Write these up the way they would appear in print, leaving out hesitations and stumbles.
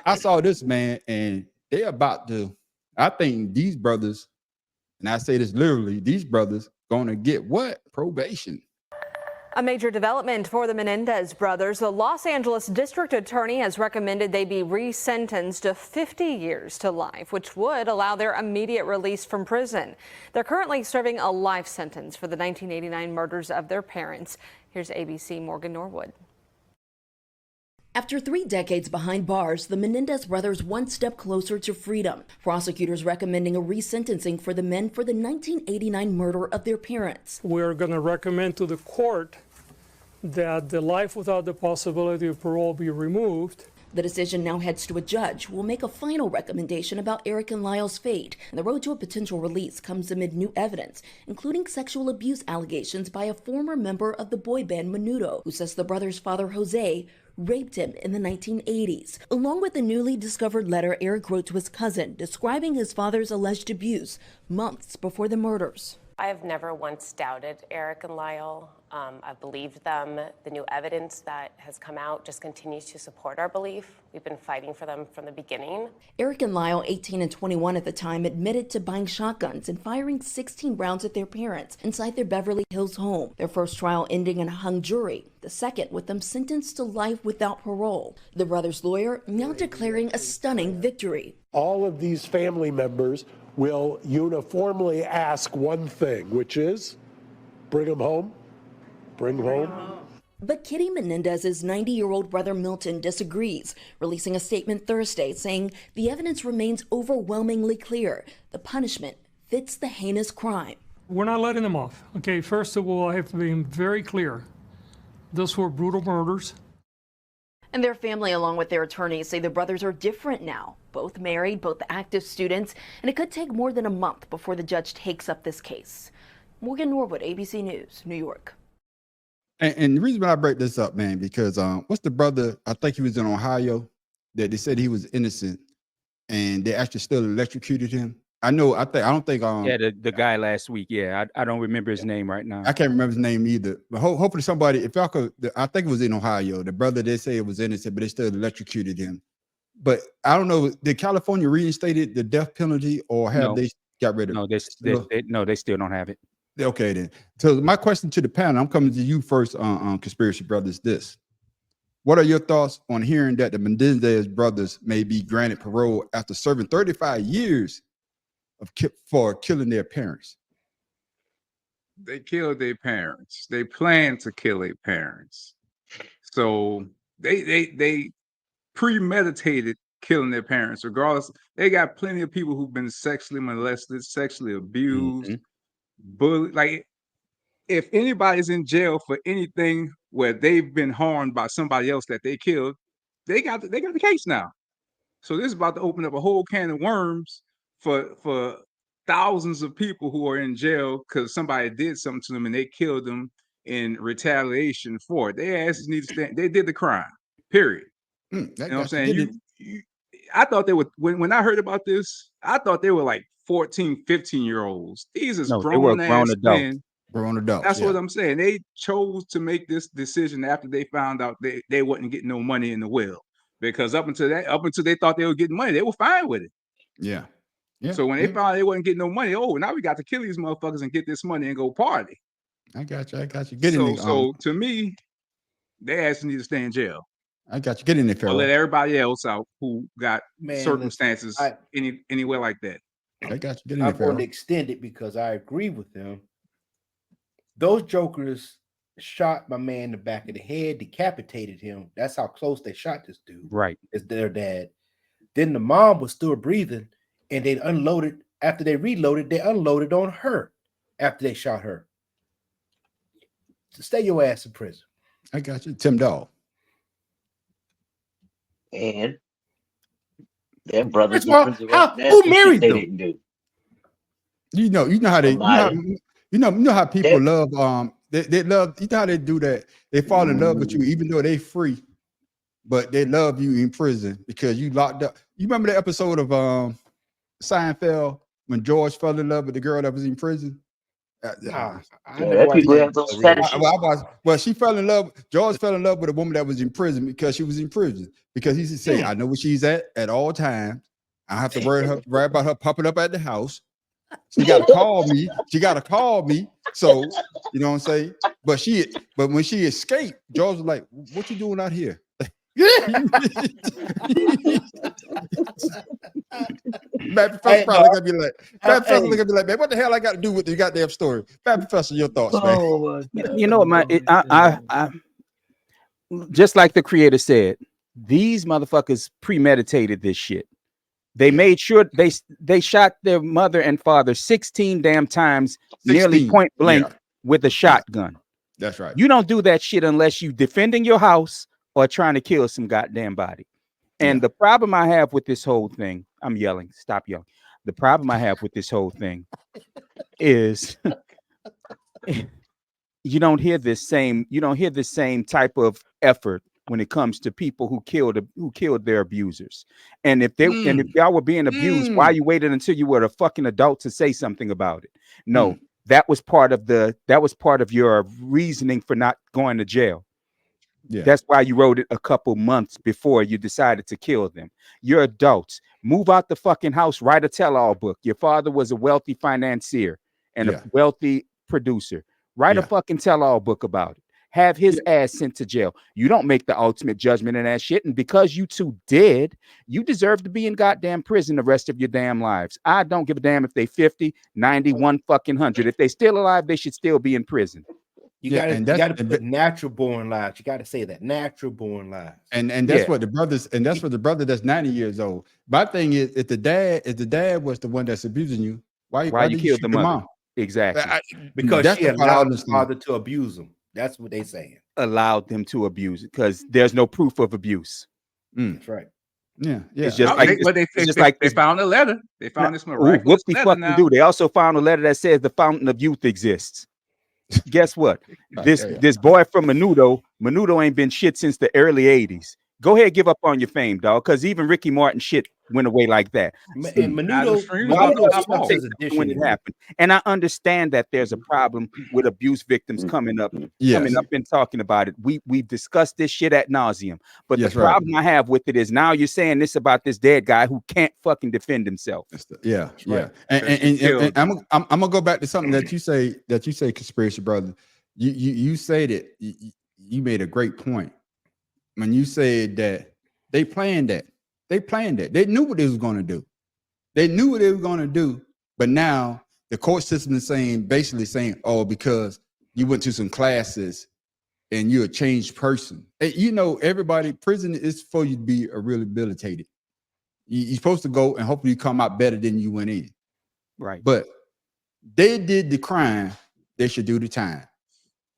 I saw this, man, and they're about to. I think these brothers, and I say this literally, these brothers gonna get what? Probation. A major development for the Menendez brothers. The Los Angeles district attorney has recommended they be resentenced to 50 years to life, which would allow their immediate release from prison. They're currently serving a life sentence for the 1989 murders of their parents. Here's ABC Morgan Norwood. After 3 decades behind bars, the Menendez brothers one step closer to freedom. Prosecutors recommending a resentencing for the men for the 1989 murder of their parents. We're going to recommend to the court that the life without the possibility of parole be removed. The decision now heads to a judge who will make a final recommendation about Eric and Lyle's fate. And the road to a potential release comes amid new evidence, including sexual abuse allegations by a former member of the boy band Menudo, who says the brothers' father, Jose, raped him in the 1980s, along with the newly discovered letter Eric wrote to his cousin describing his father's alleged abuse months before the murders. I have never once doubted Eric and Lyle. I've believed them. The new evidence that has come out just continues to support our belief. We've been fighting for them from the beginning. Eric and Lyle, 18 and 21 at the time, admitted to buying shotguns and firing 16 rounds at their parents inside their Beverly Hills home. Their first trial ending in a hung jury, the second with them sentenced to life without parole. The brothers' lawyer now declaring a stunning victory. All of these family members will uniformly ask one thing, which is bring them home, bring them home. But Kitty Menendez's 90-year-old brother Milton disagrees, releasing a statement Thursday saying the evidence remains overwhelmingly clear. The punishment fits the heinous crime. We're not letting them off. Okay, first of all, I have to be very clear. Those were brutal murders. And their family, along with their attorneys, say the brothers are different now. Both married, both active students, and it could take more than a month before the judge takes up this case. Morgan Norwood, ABC News, New York. And the reason why I break this up, man, because what's the brother? I think he was in Ohio that they said he was innocent, and they actually still electrocuted him. I don't think. Yeah, the guy last week. Yeah, I don't remember his name right now. I can't remember his name either. But hopefully somebody, if y'all could, I think it was in Ohio. The brother, they say it was innocent, but they still electrocuted him. But I don't know. Did California reinstated the death penalty, or have they got rid of it? No, they still don't have it. Okay, then. So my question to the panel, I'm coming to you first on Conspiracy Brothers. What are your thoughts on hearing that the Menendez brothers may be granted parole after serving 35 years for killing their parents? They killed their parents. They planned to kill their parents. So they premeditated killing their parents. Regardless, they got plenty of people who've been sexually molested, sexually abused, bullied. Like, if anybody's in jail for anything where they've been harmed by somebody else that they killed, they got the case now. So this is about to open up a whole can of worms for thousands of people who are in jail because somebody did something to them and they killed them in retaliation for it. Their asses need to stand. They did the crime, period. You know what I'm saying? I thought they were, when I heard about this, I thought they were like 14, 15-year-olds. These is grown adults. Grown adults. That's what I'm saying. They chose to make this decision after they found out they wasn't getting no money in the will. Because up until they thought they were getting money, they were fine with it. Yeah. So when they found out they wasn't getting no money, now we got to kill these motherfuckers and get this money and go party. I got you. So to me, they actually need to stay in jail. I got you. Get in there, Pharaoh. Or let everybody else out who got circumstances anywhere like that. I got you. Get in there, Pharaoh. I'm going to extend it because I agree with them. Those jokers shot my man in the back of the head, decapitated him. That's how close they shot this dude. Right. It's their dad. Then the mom was still breathing, and they unloaded. After they reloaded, they unloaded on her after they shot her. So stay your ass in prison. I got you. Tim Dawg. And their brothers who married them? They didn't do. You know how they you know how people love they love, you know how they do that. They fall in love with you even though they free, but they love you in prison because you locked up. You remember the episode of Seinfeld when George fell in love with the girl that was in prison? Nah, I Yeah, never that watched people that have those reality fetishes. show. Well, she fell in love. George fell in love with a woman that was in prison because she was in prison. Because he said, "Say, I know where she's at all times. I don't have to worry about her popping up at the house. She got to call me. She got to call me. So you know what I'm saying. But when she escaped, George was like, "What you doing out here?" Bad Professor probably gonna be like, Bad Professor gonna be like, man, what the hell I got to do with the goddamn story? Bad Professor, your thoughts, man. Oh my God. You know what, I just like the creator said, these motherfuckers premeditated this shit. They made sure they shot their mother and father 16 damn times, nearly 16. point blank Yeah. with a shotgun. That's right. You don't do that shit unless you defending your house or trying to kill some goddamn body. And the problem I have with this whole thing, I'm yelling, stop yelling. The problem I have with this whole thing is you don't hear this same type of effort when it comes to people who killed their abusers. And if y'all were being abused, why you waited until you were a fucking adult to say something about it? No, that was part of your reasoning for not going to jail. Yeah. That's why you wrote it a couple months before you decided to kill them. You're adults. Move out the fucking house, write a tell-all book. Your father was a wealthy financier and a wealthy producer. Write a fucking tell-all book about it. Have his ass sent to jail. You don't make the ultimate judgment in that shit. And because you two did, you deserve to be in goddamn prison the rest of your damn lives. I don't give a damn if they 50, 91 fucking 100. If they still alive, they should still be in prison. You gotta put natural born lives. You gotta say that natural born lives. And that's what the brothers, and that's for the brother that's 90 years old. My thing is, if the dad was the one that's abusing you, why you killed the mother? Exactly. Because she allowed the father to abuse them. That's what they saying. Allowed them to abuse it because there's no proof of abuse. That's right. Yeah. It's just like they found a letter. They found this miraculous letter now. do. They also found a letter that says the fountain of youth exists. Guess what? This boy from Menudo ain't been shit since the early 80s. Go ahead, give up on your fame, dog, because even Ricky Martin shit went away like that. And Menudo when it happened. And I understand that there's a problem with abuse victims coming up and talking about it. We've discussed this shit ad nauseum. But the problem I have with it is now you're saying this about this dead guy who can't fucking defend himself. Yeah. And I'm gonna go back to something that you say, conspiracy brother. You said it. You made a great point when you said that they planned that. They knew what they was going to do. But now the court system is basically saying, oh, because you went to some classes and you're a changed person. And, everybody, prison is for you to be rehabilitated. You're supposed to go and hopefully you come out better than you went in. Right. But they did the crime. They should do the time.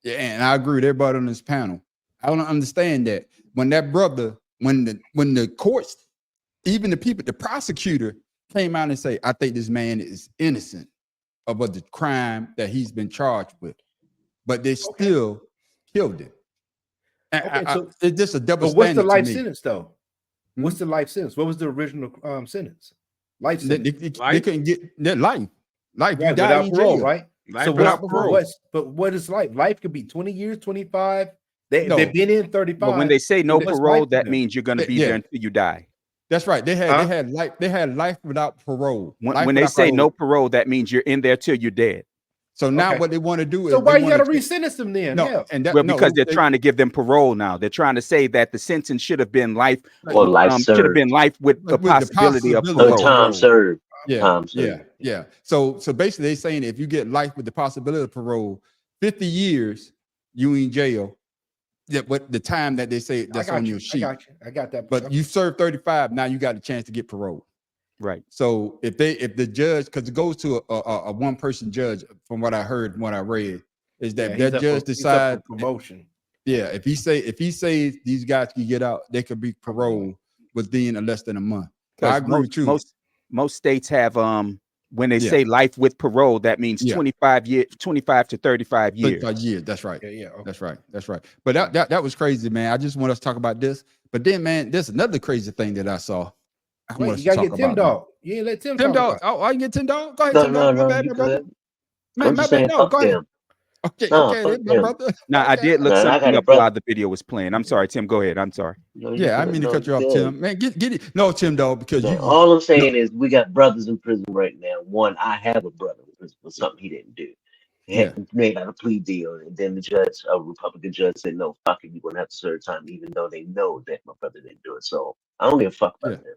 Yeah, and I agree with everybody on this panel. I don't understand that when that brother, when the courts, even the prosecutor came out and say, I think this man is innocent of the crime that he's been charged with, but they still killed him. It's just a double standard. What's the life sentence though? What's the life sentence? What was the original sentence? Life sentence. They couldn't get their life. Life, right, you die in parole, jail. right? Life so without parole. But what is life? Life could be 20 years, 25. They've been in 35. But when they say no parole, that means you're going to be there until you die. That's right. They had life without parole. When they say no parole, that means you're in there till you're dead. So now what they want to do is, so why you got to re-sentence them then? No, because they're trying to give them parole now. They're trying to say that the sentence should have been life, or life should have been life with the possibility of parole. Time served. Yeah. So basically, they're saying if you get life with the possibility of parole, 50 years you in jail. Yeah, but the time that they say that's on your sheet. I got that. But you served 35, now you got a chance to get parole. Right. So if the judge, because it goes to a one-person judge, from what I heard, what I read, is that that judge decides promotion. Yeah, if he says these guys can get out, they could be paroled within less than a month. I agree with you. Most states have when they say life with parole, that means 25 to 35 years. 35 years. That's right. Yeah. Okay. That's right. But that was crazy, man. I just want us to talk about this. But then, man, there's another crazy thing that I saw. You gotta get Tim Dog. You ain't let Tim Dog. Oh, I can get Tim Dog. Go ahead, Tim Dog. My bad, my brother. I'm just saying, no, fuck go ahead. them. Okay, No, okay, fuck then, my them. brother. Now, I Okay. did look Now, I got something a up brother. while the video was playing. I'm sorry, Tim. Go ahead. I'm sorry. No, Yeah, I mean to cut you off, good. Tim. Man, get it. No, Tim, though, because No, you all I'm no, saying is we got brothers in prison right now. One, I have a brother in prison for something he didn't do. He yeah. had made out a plea deal, and then the judge, a Republican judge, said, "No, fuck it, you're gonna have to serve time," even though they know that my brother didn't do it. So I don't give a fuck Yeah. about that.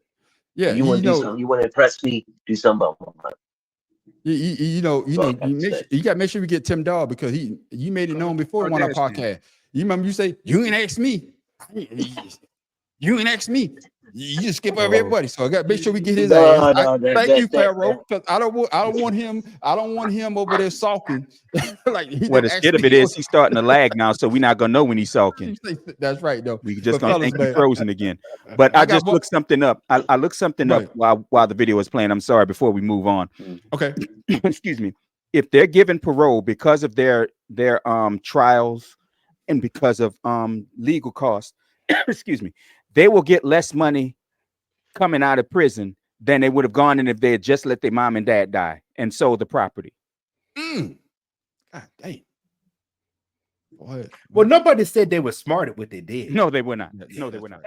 Yeah, If you want to do something, you want to impress me, do something about my brother. you know, That's all I got you to make say. sure, you got to make sure we get Tim Dog because you made it known before on our Kardashian. podcast. You remember you say you ain't ask me, you ain't ask me. You just skip over everybody. So I got to make sure we get his ass. Thank you, Pharaoh, because I don't want him over there sulking. Like he Well, didn't the ask shit of me. it is he's starting to lag now, so we're not gonna know when he's sulking. That's right, though. We just But gonna fellas, think he's man, frozen again. But I got just one. looked something up. I looked something Go up ahead. while the video was playing. I'm sorry, before we move on. Okay. Excuse me. If they're given parole because of their trials and because of legal costs, excuse me, they will get less money coming out of prison than they would have gone in if they had just let their mom and dad die and sold the property. God dang. Boy, Well, nobody said they were smart at what they did. No, they were not. No, they were not.